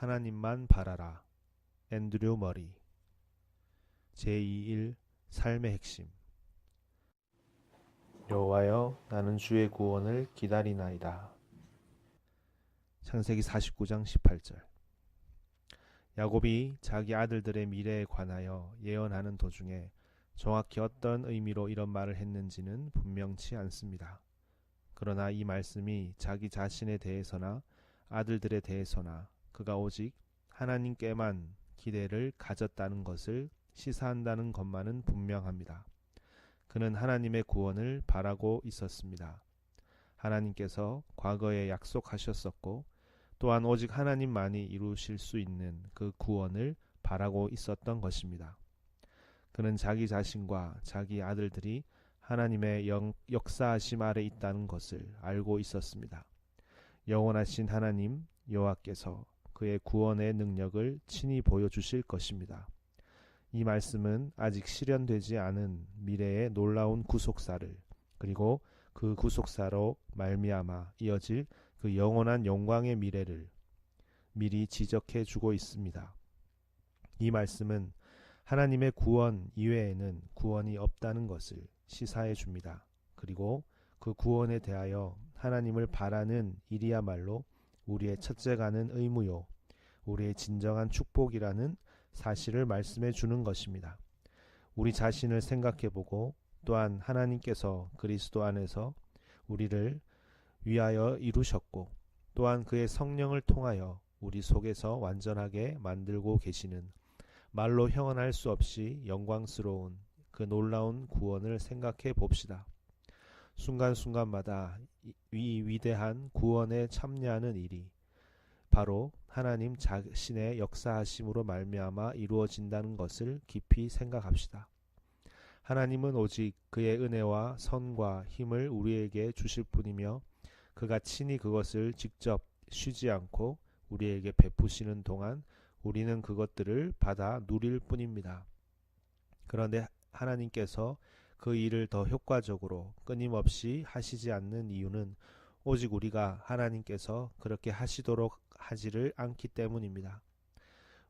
하나님만 바라라. 앤드류 머리. 제21 삶의 핵심. 여호와여, 나는 주의 구원을 기다리나이다. 창세기 49장 18절. 야곱이 자기 아들들의 미래에 관하여 예언하는 도중에 정확히 어떤 의미로 이런 말을 했는지는 분명치 않습니다. 그러나 이 말씀이 자기 자신에 대해서나 아들들에 대해서나 그가 오직 하나님께만 기대를 가졌다는 것을 시사한다는 것만은 분명합니다. 그는 하나님의 구원을 바라고 있었습니다. 하나님께서 과거에 약속하셨었고 또한 오직 하나님만이 이루실 수 있는 그 구원을 바라고 있었던 것입니다. 그는 자기 자신과 자기 아들들이 하나님의 역사하심 아래 있다는 것을 알고 있었습니다. 영원하신 하나님 여호와께서 그의 구원의 능력을 친히 보여주실 것입니다. 이 말씀은 아직 실현되지 않은 미래의 놀라운 구속사를, 그리고 그 구속사로 말미암아 이어질 그 영원한 영광의 미래를 미리 지적해 주고 있습니다. 이 말씀은 하나님의 구원 이외에는 구원이 없다는 것을 시사해 줍니다. 그리고 그 구원에 대하여 하나님을 바라는 일이야말로 우리의 첫째가는 의무요, 우리의 진정한 축복이라는 사실을 말씀해 주는 것입니다. 우리 자신을 생각해 보고 또한 하나님께서 그리스도 안에서 우리를 위하여 이루셨고 또한 그의 성령을 통하여 우리 속에서 완전하게 만들고 계시는 말로 형언할 수 없이 영광스러운 그 놀라운 구원을 생각해 봅시다. 순간순간마다 이 위대한 구원에 참여하는 일이 바로 하나님 자신의 역사하심으로 말미암아 이루어진다는 것을 깊이 생각합시다. 하나님은 오직 그의 은혜와 선과 힘을 우리에게 주실 뿐이며 그가 친히 그것을 직접 쉬지 않고 우리에게 베푸시는 동안 우리는 그것들을 받아 누릴 뿐입니다. 그런데 하나님께서 그 일을 더 효과적으로 끊임없이 하시지 않는 이유는 오직 우리가 하나님께서 그렇게 하시도록 하지를 않기 때문입니다.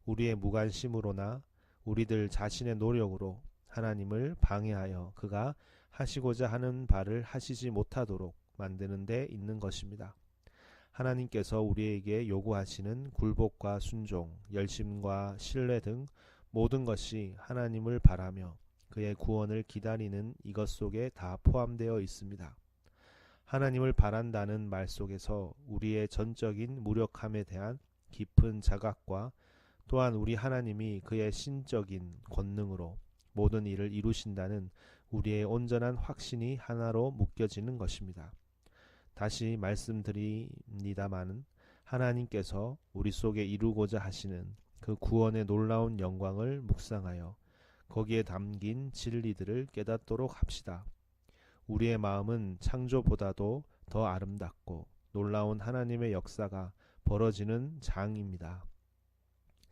우리의 무관심으로나 우리들 자신의 노력으로 하나님을 방해하여 그가 하시고자 하는 바를 하시지 못하도록 만드는 데 있는 것입니다. 하나님께서 우리에게 요구하시는 굴복과 순종, 열심과 신뢰 등 모든 것이 하나님을 바라며 그의 구원을 기다리는 이것 속에 다 포함되어 있습니다. 하나님을 바란다는 말 속에서 우리의 전적인 무력함에 대한 깊은 자각과 또한 우리 하나님이 그의 신적인 권능으로 모든 일을 이루신다는 우리의 온전한 확신이 하나로 묶여지는 것입니다. 다시 말씀드립니다마는 하나님께서 우리 속에 이루고자 하시는 그 구원의 놀라운 영광을 묵상하여 거기에 담긴 진리들을 깨닫도록 합시다. 우리의 마음은 창조보다도 더 아름답고 놀라운 하나님의 역사가 벌어지는 장입니다.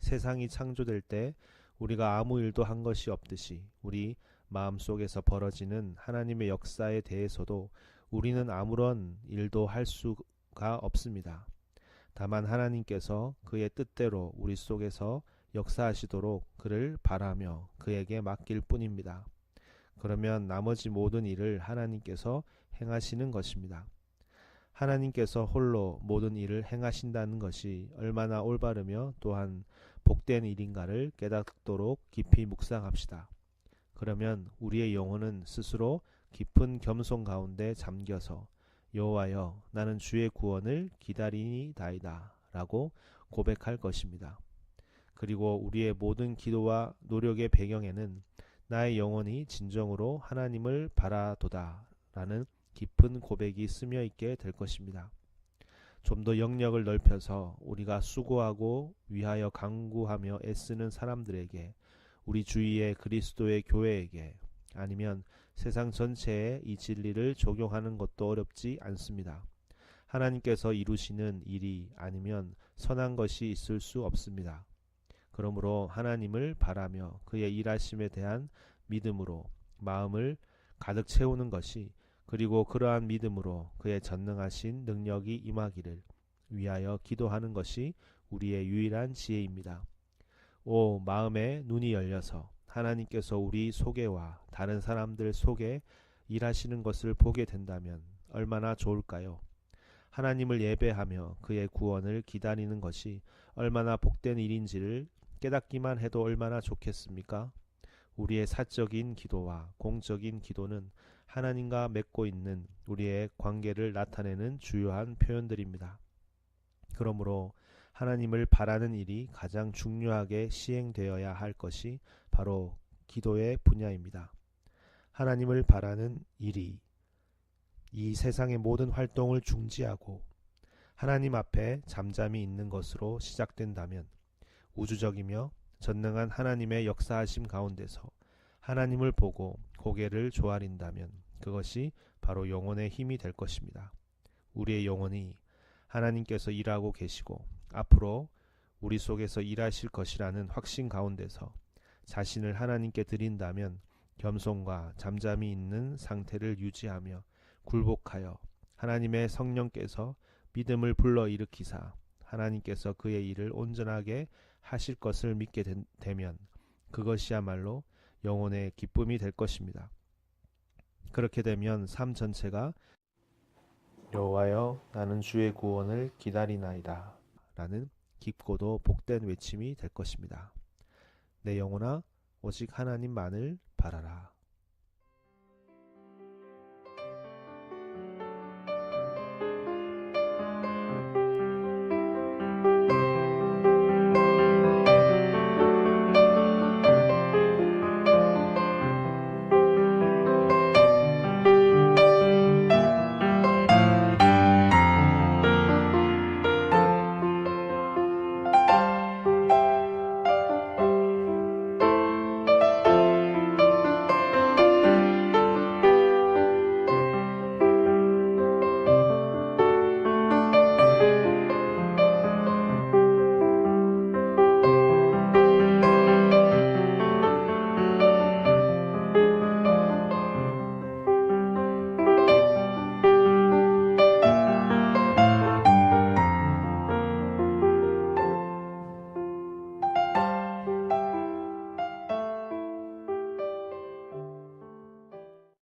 세상이 창조될 때 우리가 아무 일도 한 것이 없듯이 우리 마음속에서 벌어지는 하나님의 역사에 대해서도 우리는 아무런 일도 할 수가 없습니다. 다만 하나님께서 그의 뜻대로 우리 속에서 역사하시도록 그를 바라며 그에게 맡길 뿐입니다. 그러면 나머지 모든 일을 하나님께서 행하시는 것입니다. 하나님께서 홀로 모든 일을 행하신다는 것이 얼마나 올바르며 또한 복된 일인가를 깨닫도록 깊이 묵상합시다. 그러면 우리의 영혼은 스스로 깊은 겸손 가운데 잠겨서 여호와여, 나는 주의 구원을 기다리니다이다 라고 고백할 것입니다. 그리고 우리의 모든 기도와 노력의 배경에는 나의 영혼이 진정으로 하나님을 바라도다 라는 깊은 고백이 스며 있게 될 것입니다. 좀 더 영역을 넓혀서 우리가 수고하고 위하여 간구하며 애쓰는 사람들에게, 우리 주위의 그리스도의 교회에게, 아니면 세상 전체에 이 진리를 적용하는 것도 어렵지 않습니다. 하나님께서 이루시는 일이 아니면 선한 것이 있을 수 없습니다. 그러므로 하나님을 바라며 그의 일하심에 대한 믿음으로 마음을 가득 채우는 것이, 그리고 그러한 믿음으로 그의 전능하신 능력이 임하기를 위하여 기도하는 것이 우리의 유일한 지혜입니다. 오, 마음의 눈이 열려서 하나님께서 우리 속에와 다른 사람들 속에 일하시는 것을 보게 된다면 얼마나 좋을까요? 하나님을 예배하며 그의 구원을 기다리는 것이 얼마나 복된 일인지를 깨닫기만 해도 얼마나 좋겠습니까? 우리의 사적인 기도와 공적인 기도는 하나님과 맺고 있는 우리의 관계를 나타내는 주요한 표현들입니다. 그러므로 하나님을 바라는 일이 가장 중요하게 시행되어야 할 것이 바로 기도의 분야입니다. 하나님을 바라는 일이 이 세상의 모든 활동을 중지하고 하나님 앞에 잠잠히 있는 것으로 시작된다면 우주적이며 전능한 하나님의 역사하심 가운데서 하나님을 보고 고개를 조아린다면 그것이 바로 영혼의 힘이 될 것입니다. 우리의 영혼이 하나님께서 일하고 계시고 앞으로 우리 속에서 일하실 것이라는 확신 가운데서 자신을 하나님께 드린다면 겸손과 잠잠히 있는 상태를 유지하며 굴복하여 하나님의 성령께서 믿음을 불러일으키사 하나님께서 그의 일을 온전하게 하실 것을 믿게 되면 그것이야말로 영혼의 기쁨이 될 것입니다. 그렇게 되면 삶 전체가 여호와여 나는 주의 구원을 기다리나이다 라는 깊고도 복된 외침이 될 것입니다. 내 영혼아 오직 하나님만을 바라라.